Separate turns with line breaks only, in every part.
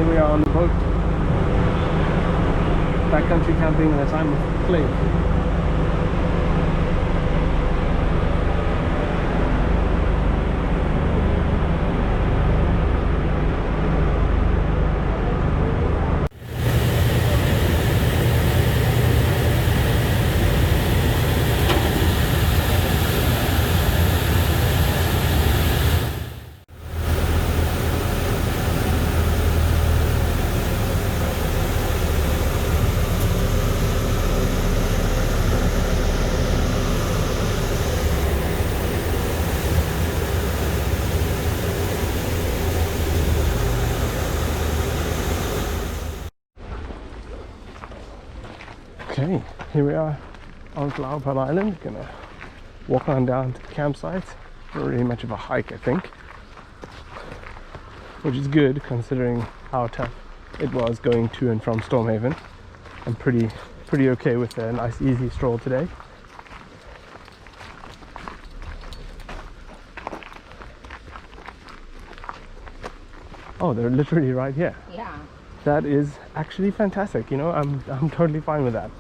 Here we are on the boat. Backcountry camping in a time of plague. Okay, here we are on Flowerpot Island. Gonna walk on down to the campsite. Not really much of a hike, I think, which is good considering how tough it was going to and from Stormhaven. I'm pretty okay with a nice easy stroll today. Oh, they're literally right here.
Yeah.
That is actually fantastic. You know, I'm totally fine with that.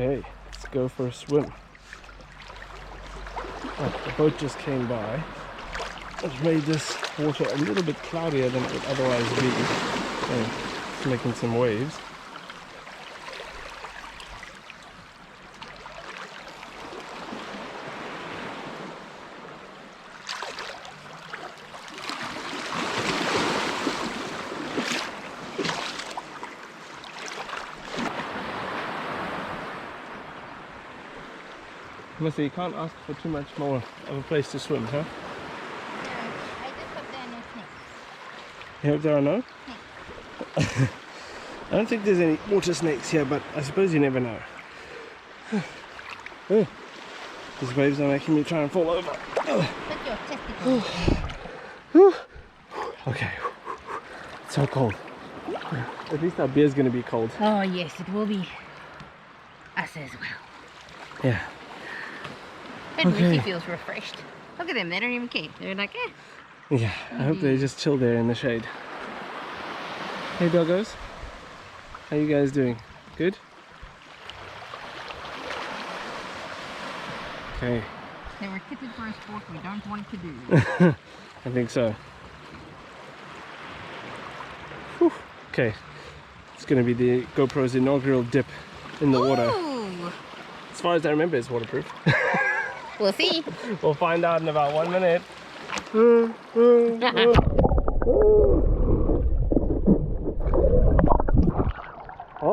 Okay, let's go for a swim. Oh, the boat just came by. It's made this water a little bit cloudier than it would otherwise be. And it's making some waves. Missy, you can't ask for too much more of a place to swim, huh?
I just hope there are no snakes.
You hope there are no?
Snakes.
I don't think there's any water snakes here, but I suppose you never know. Oh, these waves are making me try and fall over.
Put your testicles.
Okay, it's so cold. At least our beer's going to be cold.
Oh yes, it will be. Us as well.
Yeah.
And
Okay.
Ricky feels refreshed. Look at them, they don't even care. They're like, eh.
Yeah, I hope they just chill there in the shade. Hey doggos, how you guys doing? Good? Okay.
They were kitted for a sport we don't want to do.
I think so. Whew. Okay, it's going to be the GoPro's inaugural dip in the water.
Ooh.
As far as I remember, it's waterproof.
We'll see.
We'll find out in about 1 minute. Oh,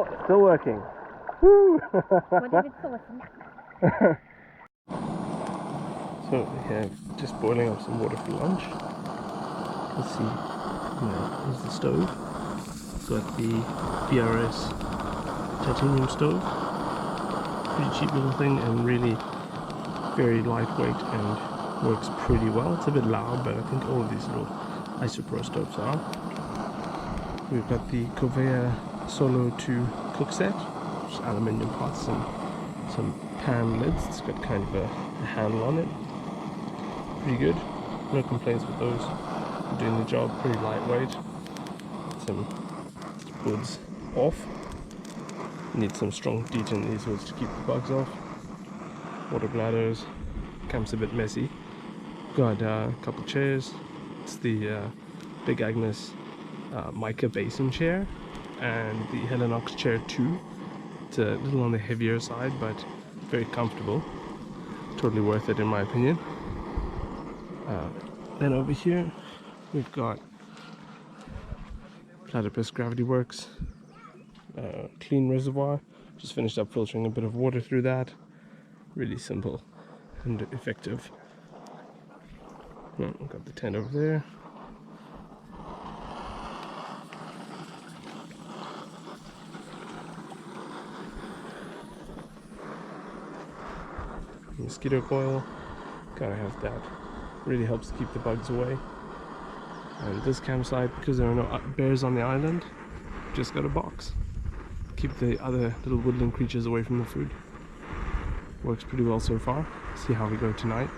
it's still working.
What if it's so snack?
So yeah, just boiling up some water for lunch. Let's see. Here's the stove. Got the BRS titanium stove. Pretty cheap little thing and really very lightweight and works pretty well. It's a bit loud, but I think all of these little isopro stoves are. We've got the Covea Solo 2 cook set, just aluminium pots and some pan lids. It's got kind of a handle on it. Pretty good. No complaints with those. Doing the job. Pretty lightweight. Some hoods off. Need some strong DEET in these hoods to keep the bugs off. Water bladders. Comes a bit messy. Got a couple chairs. It's the Big Agnes mica basin chair and the Helinox chair 2. It's a little on the heavier side, but very comfortable. Totally worth it in my opinion. Then over here we've got Platypus Gravity Works clean reservoir. Just finished up filtering a bit of water through that. Really simple and effective. We've got the tent over there. Mosquito coil, gotta have that. Really helps keep the bugs away. And this campsite, because there are no bears on the island, just got a box. Keep the other little woodland creatures away from the food. Works pretty well so far. See how we go tonight.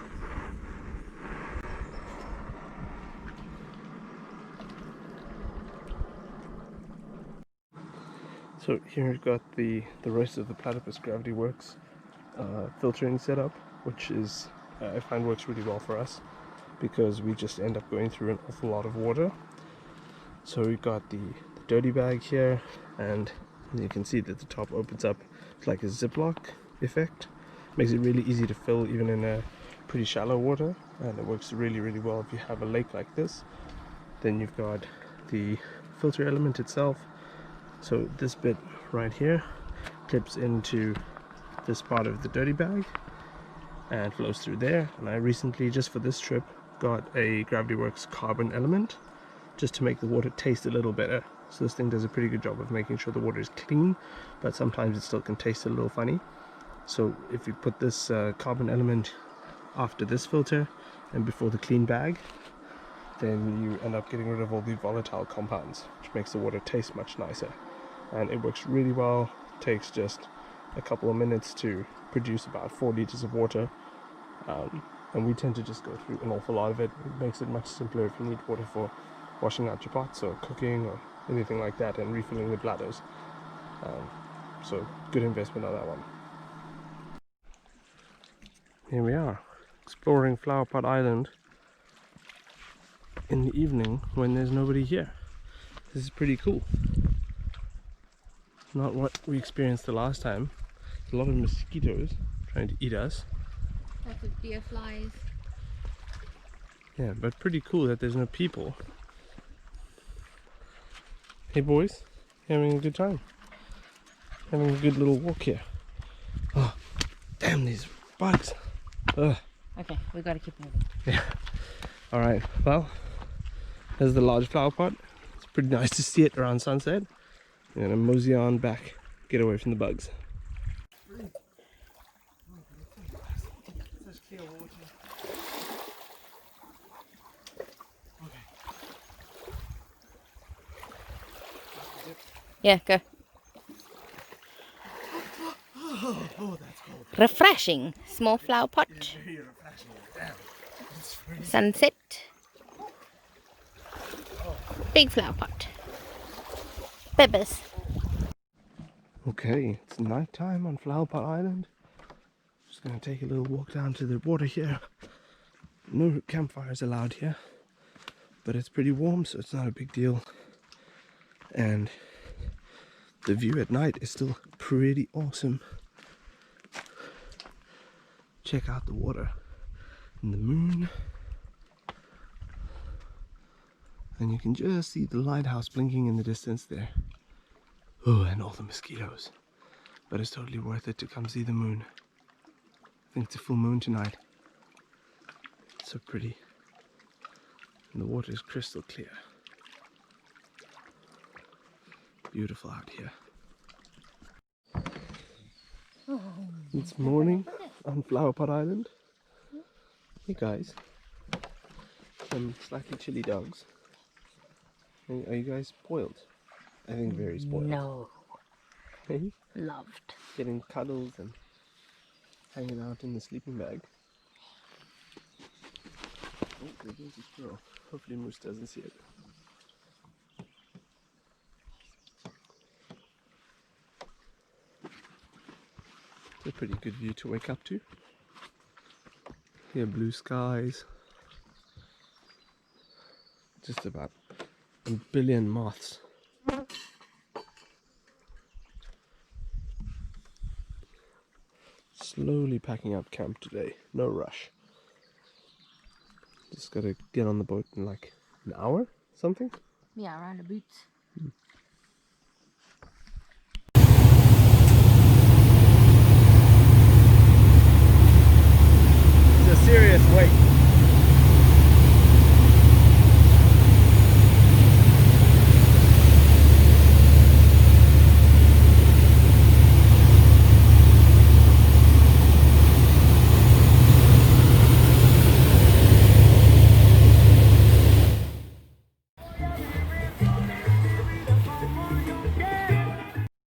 So here we've got the rest of the Platypus Gravity Works filtering setup, which is I find works really well for us because we just end up going through an awful lot of water. So we've got the dirty bag here, and you can see that the top opens up like a ziplock effect. Makes it really easy to fill even in a pretty shallow water, and it works really well if you have a lake like this. Then you've got the filter element itself. So this bit right here clips into this part of the dirty bag and flows through there. And I recently, just for this trip, got a Gravity Works carbon element just to make the water taste a little better. So this thing does a pretty good job of making sure the water is clean, but sometimes it still can taste a little funny. So if you put this carbon element after this filter and before the clean bag, then you end up getting rid of all the volatile compounds, which makes the water taste much nicer. And it works really well. It takes just a couple of minutes to produce about 4 liters of water, and we tend to just go through an awful lot of it. It makes it much simpler if you need water for washing out your pots or cooking or anything like that, and refilling the bladders. So good investment on that one. Here we are, exploring Flowerpot Island in the evening when there's nobody here. This is pretty cool. Not what we experienced the last time. A lot of mosquitoes trying to eat us.
Lots of deer flies.
Yeah, but pretty cool that there's no people. Hey boys, having a good time. Having a good little walk here. Oh, damn these bugs. Ugh.
Okay, we gotta keep moving.
Yeah. Alright, well, there's the large flower pot. It's pretty nice to see it around sunset. I'm gonna mosey on back, get away from the bugs.
Yeah, go.
Oh, that's cold.
Refreshing. Small flower pot.
Very refreshing. Damn.
Sunset. Big flower pot. Peppers.
Okay, it's night time on Flowerpot Island. Just gonna take a little walk down to the water here. No campfires allowed here, but it's pretty warm, so it's not a big deal. And the view at night is still pretty awesome. Check out the water and the moon. And you can just see the lighthouse blinking in the distance there. Oh, and all the mosquitoes. But it's totally worth it to come see the moon. I think it's a full moon tonight. It's so pretty. And the water is crystal clear. Beautiful out here. It's morning on Flowerpot Island. Hey guys. Some slightly chilly dogs. Are you guys spoiled? I think very spoiled.
No.
Hey?
Loved.
Getting cuddles and hanging out in the sleeping bag. Oh, there goes a squirrel. Hopefully Moose doesn't see it. It's a pretty good view to wake up to. Here, blue skies, just about a billion moths. Slowly packing up camp today. No rush. Just gotta get on the boat in like an hour, something.
Yeah, around the boots.